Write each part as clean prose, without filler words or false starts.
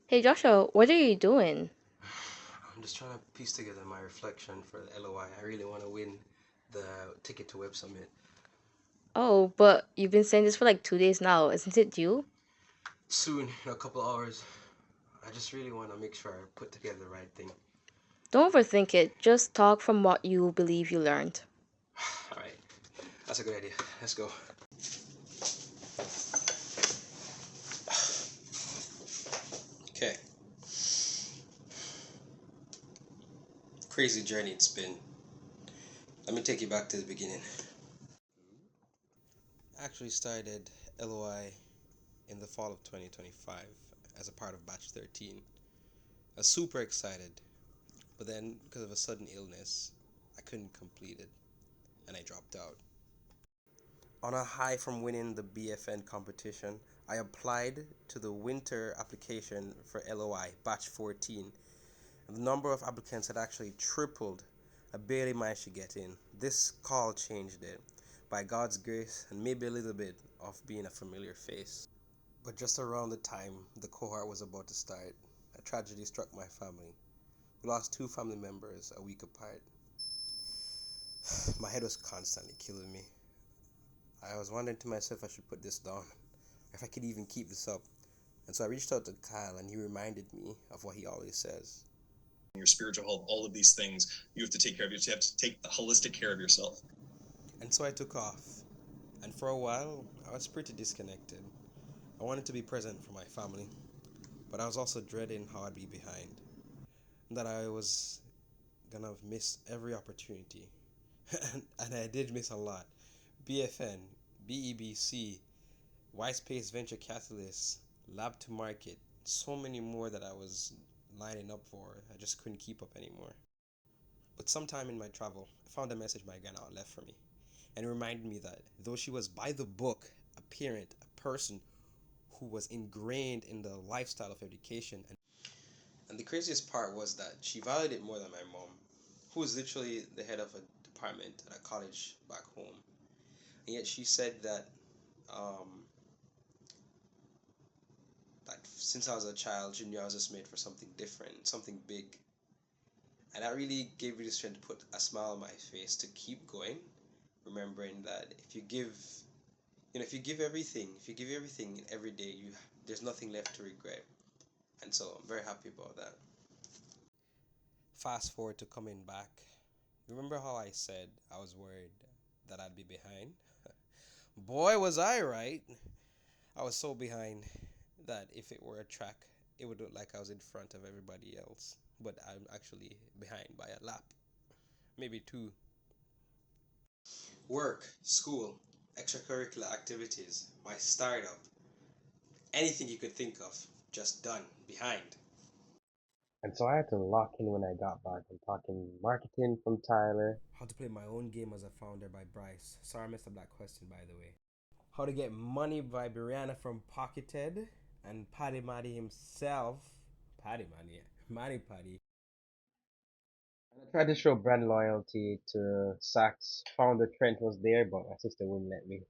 Hey Joshua, what are you doing? I'm just trying to piece together my reflection for the LOI. I really want to win the ticket to Web Summit Oh, but you've been saying this for like 2 days now, isn't it due? soon, in a couple hours. I just really want to make sure I put together the right thing. Don't overthink it, just talk from what you believe you learned. All right, that's a good idea. Let's go. Okay, crazy journey it's been. Let me take you back to the beginning. I actually started LOI in the fall of 2025 as a part of Batch 13. I was super excited, but then because of a sudden illness, I couldn't complete it and I dropped out. On a high from winning the BFN competition, I applied to the winter application for LOI batch 14. The number of applicants had actually tripled. I barely managed to get in. This call changed it. By God's grace and maybe a little bit of being a familiar face. But just around the time the cohort was about to start, a tragedy struck my family. We lost two family members a week apart. My head was constantly killing me. I was wondering to myself if I should put this down, if I could even keep this up. And so I reached out to Kyle and he reminded me of what he always says. Your spiritual health, all of these things, you have to take care of yourself. You have to take the holistic care of yourself. And so I took off. And for a while, I was pretty disconnected. I wanted to be present for my family, but I was also dreading how I'd be behind. That I was gonna miss every opportunity. And I did miss a lot. BFN, BEBC, White Space Venture Catalyst, Lab to Market, so many more that I was lining up for. I just couldn't keep up anymore. But sometime in my travel, I found a message my grandma left for me, and it reminded me that though she was by the book, a parent, a person who was ingrained in the lifestyle of education, and the craziest part was that she valued it more than my mom, who was literally the head of a department at a college back home. And yet she said that um, since I was a child, she knew I was just made for something different, something big. And that really gave me the strength to put a smile on my face to keep going, remembering that if you give everything, every day, there's nothing left to regret. And so I'm very happy about that. Fast forward to coming back. Remember how I said I was worried that I'd be behind? Boy, was I right. I was so behind that if it were a track, it would look like I was in front of everybody else. But I'm actually behind by a lap, maybe two. Work, school, extracurricular activities, my startup, anything you could think of, just done, behind. And so I had to lock in when I got back. I'm talking marketing from Tyler. How to play my own game as a founder by Bryce. Sorry I messed up that question by the way. How to get money by Brianna from Pocketed. And Paddy Matty himself. Paddy Matty. Matty Paddy. And I tried to show brand loyalty to Saks. Founder Trent was there, but my sister wouldn't let me.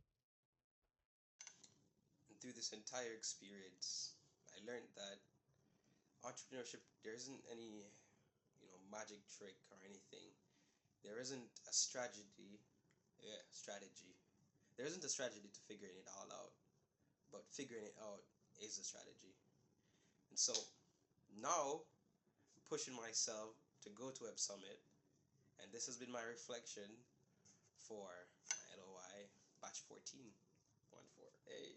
And through this entire experience, I learned that entrepreneurship, there isn't any, magic trick or anything. There isn't a strategy. Yeah, strategy. There isn't a strategy to figuring it all out, but figuring it out is a strategy. And so now, I'm pushing myself to go to Web Summit, and this has been my reflection for my LOI batch 14. 1 4. Hey.